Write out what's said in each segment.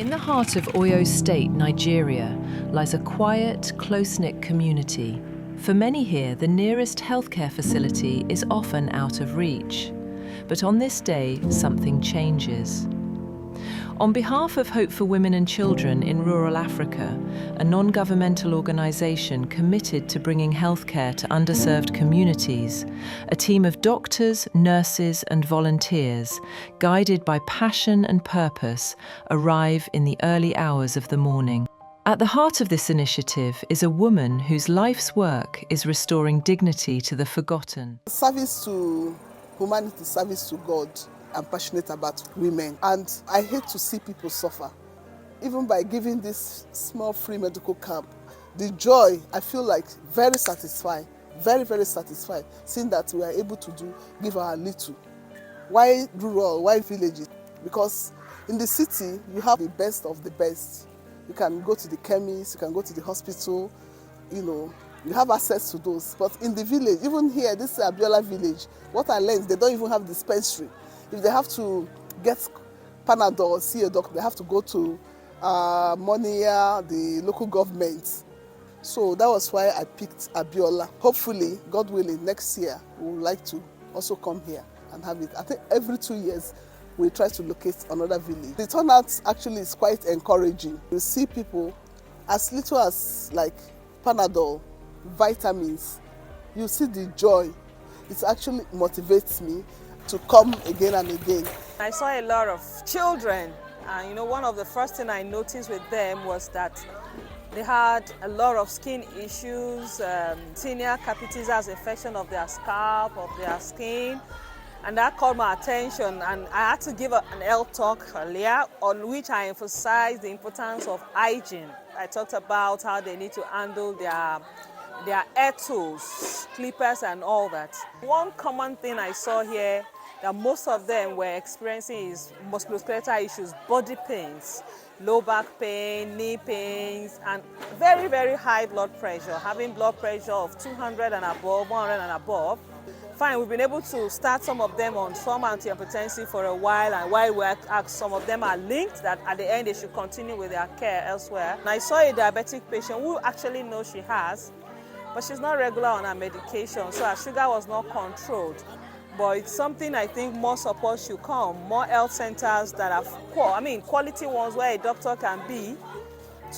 In the heart of Oyo State, Nigeria, lies a quiet, close-knit community. For many here, the nearest healthcare facility is often out of reach. But on this day, something changes. On behalf of Hope for Women and Children in Rural Africa, a non-governmental organisation committed to bringing healthcare to underserved communities, a team of doctors, nurses and volunteers, guided by passion and purpose, arrive in the early hours of the morning. At the heart of this initiative is a woman whose life's work is restoring dignity to the forgotten. Service to humanity, service to God. I'm passionate about women, and I hate to see people suffer. Even by giving this small free medical camp, the joy, I feel like very satisfied, very, very satisfied, seeing that we are able to give our little. Why rural, why villages? Because in the city, you have the best of the best. You can go to the chemist, you can go to the hospital, you have access to those. But in the village, even here, this is Abiola Village, what I learned, they don't even have dispensary. If they have to get Panadol or see a doctor, they have to go to Monia, the local government. So that was why I picked Abiola. Hopefully, God willing, next year we would like to also come here and have it. I think every 2 years we try to locate another village. The turnout actually is quite encouraging. You see people as little as like Panadol, vitamins. You see the joy. It actually motivates me to come again and again. I saw a lot of children, and one of the first things I noticed with them was that they had a lot of skin issues, tinea capitis as infection of their scalp, of their skin, and that caught my attention. And I had to give an health talk earlier on which I emphasized the importance of hygiene. I talked about how they need to handle their hair tools, clippers and all that. One common thing I saw here that most of them were experiencing is musculoskeletal issues, body pains, low back pain, knee pains, and very, very high blood pressure, having blood pressure of 200 and above, 100 and above. Fine, we've been able to start some of them on some antihypertensive for a while, and while we asked, some of them are linked that at the end they should continue with their care elsewhere. And I saw a diabetic patient who actually knows she has, but she's not regular on her medication, so her sugar was not controlled. But it's something I think more support should come, more health centers that are quality ones where a doctor can be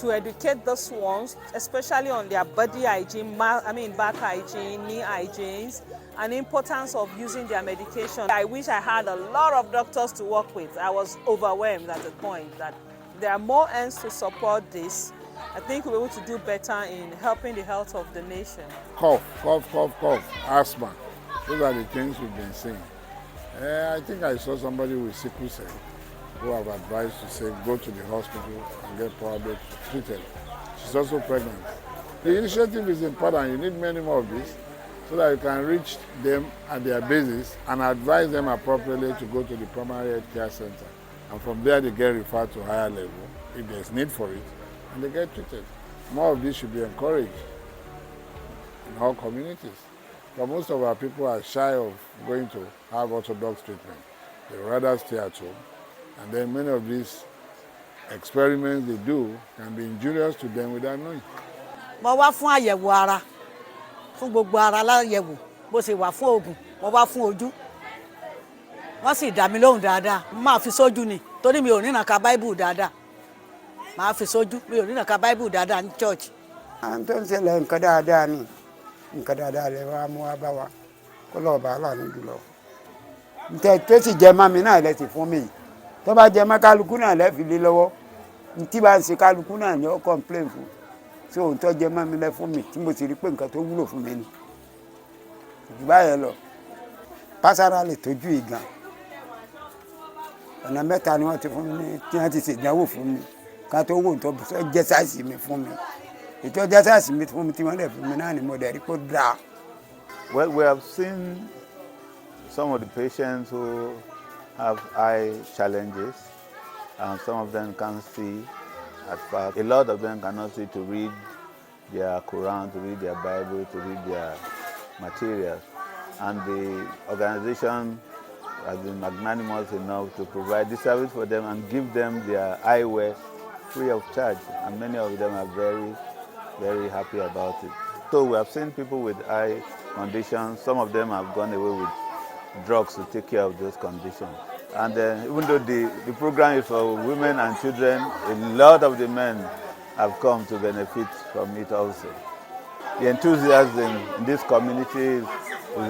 to educate those ones, especially on their body hygiene, back hygiene, knee hygiene, and the importance of using their medication. I wish I had a lot of doctors to work with. I was overwhelmed at the point that there are more ends to support this. I think we're able to do better in helping the health of the nation. Cough, asthma. Those are the things we've been seeing. I think I saw somebody with sickle cell who have advised to say go to the hospital and get probably treated. She's also pregnant. The initiative is important. You need many more of these so that you can reach them at their basis and advise them appropriately to go to the primary health care center. And from there they get referred to higher level if there's need for it, and they get treated. More of this should be encouraged in all communities. But most of our people are shy of going to have orthodox treatment. They rather stay at home. And then many of these experiments they do can be injurious to them without knowing. Mo wá fún àyẹ̀wò ara, fún gbogbo ara láyẹ̀wò, bó ṣe wà fún oògùn, mo wá fún ojú. Wọ́n sì dá mi lóhùn dáadáa, máa fi sójú ni, torí mi ò ríran ka Bible dáadáa. Máa fi sójú, mi ò ríran ka Bible dáadáa ní church. Àwọn tó ń ṣẹlẹ̀ nǹkan dáadáa ni. Nǹkan dáadáa lè wá mú wá bá wa kó lọ́ọ́ bá láàánú jùlọ. Ntẹ tó sì jẹ mọ́ mi náà lẹ ti fún mi yìí. Tó bá jẹ mọ́ kálukú náà lẹ fi lé lọ́wọ́. Ntí bá ń ṣe kálukú náà ni ó complain fún. So ohun tó jẹ mọ́ mi lẹ fún mi tí mo sì rí pé nǹkan tó wúlò fún mi ni. Jù báyẹn lọ. Pásárà lè tójú ìgàn. Ọ̀nà mẹ́ta ni wọ́n ti fún mi tí wọ́n ti ṣèdánwò fún mi. Ká tó wò tó jẹ́ sáìsì mi fún mi. Well, we have seen some of the patients who have eye challenges, and some of them can't see at first. A lot of them cannot see to read their Quran, to read their Bible, to read their materials. And the organization has been magnanimous enough to provide this service for them and give them their eyewear free of charge, and many of them are very, very happy about it. So we have seen people with eye conditions. Some of them have gone away with drugs to take care of those conditions. And even though the program is for women and children, a lot of the men have come to benefit from it also. The enthusiasm in this community is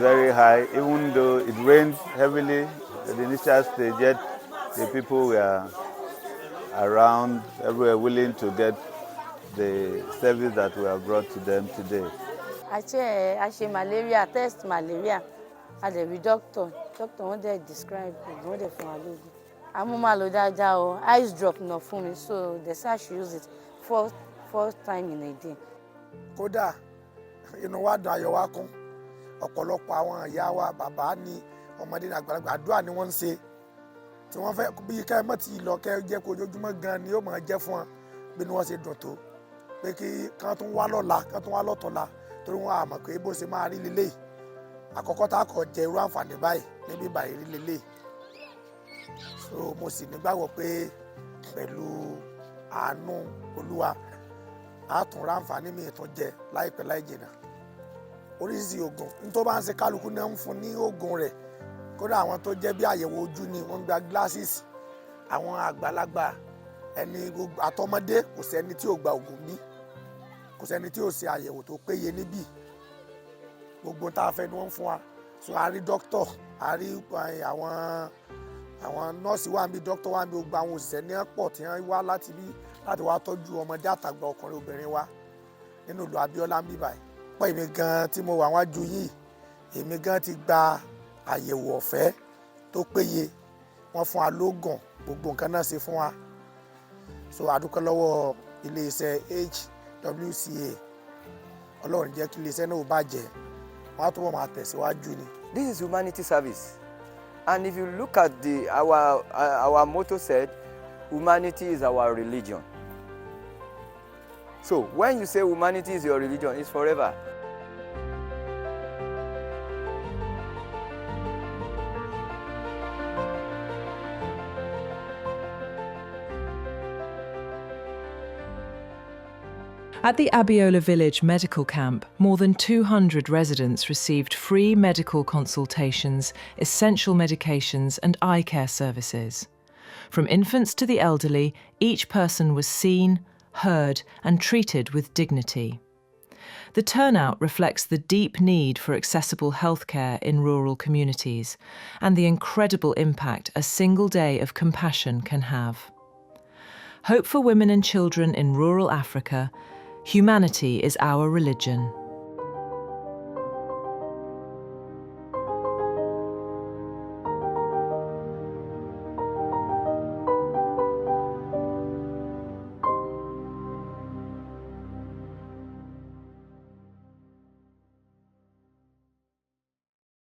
very high, even though it rained heavily at the initial stage, yet the people were around, everywhere willing to get the service that we have brought to them today. I ṣe malaria, test malaria. I the doctor wọ́n dẹ̀ describe it, wọ́n dẹ̀ fún wa lóògùn. Àmọ́ máa lò dáadáa o, ice drop náà fún mi, so they say I should use it four times in a day. Kódà inú wa dùn ayọ̀ wa kún, ọ̀pọ̀lọpọ̀ àwọn ìyá wa, bàbá ni ọmọdé ní àgbàlagbà, àdúrà ni wọ́n ń ṣe. Tí wọ́n fẹ́ bí kẹ́ mọ́ ti lọ kẹ́ jẹ́ kó ojoojúmọ́ gan ni ó máa jẹ́ fún wọn bí wọ́n ṣe dùn tó. Pé kí kán tún wá lọ́la, kán tún wá lọ́tọ̀la, torí wọ́n á mọ̀ pé bó ṣe máa rí lélẹ́yìí. Àkọ́kọ́ tá a kọ jẹ irú àǹfààní báyìí níbí báyìí rí lélẹ́yìí. So mo sì nígbàgbọ́ pé pẹ̀lú àánú Olúwa a tún ra àǹfààní mi tún jẹ láìpẹ́ láì jìnnà. Oríṣiríṣi oògùn nítorí bá ń ṣe kálukú náà ń fún ní oògùn rẹ̀. Kódà àwọn tó jẹ́ bí àyẹ̀wò ojú ni wọ́n ń gba glasses. Àwọn àgbàlagbà ẹni àtọmọdé kò sẹ́ni tí ò gba oògùn bí. Kò sẹ́ni tí ò ṣe àyẹ̀wò tó péye níbí. Gbogbo tá a fẹ́ ni wọ́n fún wa. So a rí doctor, a rí àwọn nọ́ọ̀sì wà níbí, doctor wà níbí, gbogbo àwọn òṣìṣẹ́ ní pọ̀ tí wọ́n wá láti wá tọ́jú ọmọdé àtàgbà ọkùnrin obìnrin wa nínú ìlú Abiola ń bí báyìí. Pọ̀ èmi gan tí mo wà wájú yìí, èmi gan ti gba àyẹ̀wò ọ̀fẹ́ tó péye. Wọ́n fún wa lóògùn, gbogbo nǹkan náà ṣe fún wa. So a dúpẹ́ lọ́wọ́ ilé-iṣẹ́ HWCA. Ọlọ́run jẹ́ kí ilé-iṣẹ́ náà ó bàjẹ́. Wọ́n á túbọ̀ máa tẹ̀síwájú ni. This is humanity service. And if you look at our motto said, humanity is our religion. So when you say humanity is your religion, it's forever. At the Abiola Village medical camp, more than 200 residents received free medical consultations, essential medications and eye care services. From infants to the elderly, each person was seen, heard and treated with dignity. The turnout reflects the deep need for accessible healthcare in rural communities and the incredible impact a single day of compassion can have. Hope for women and children in rural Africa. Humanity is our religion.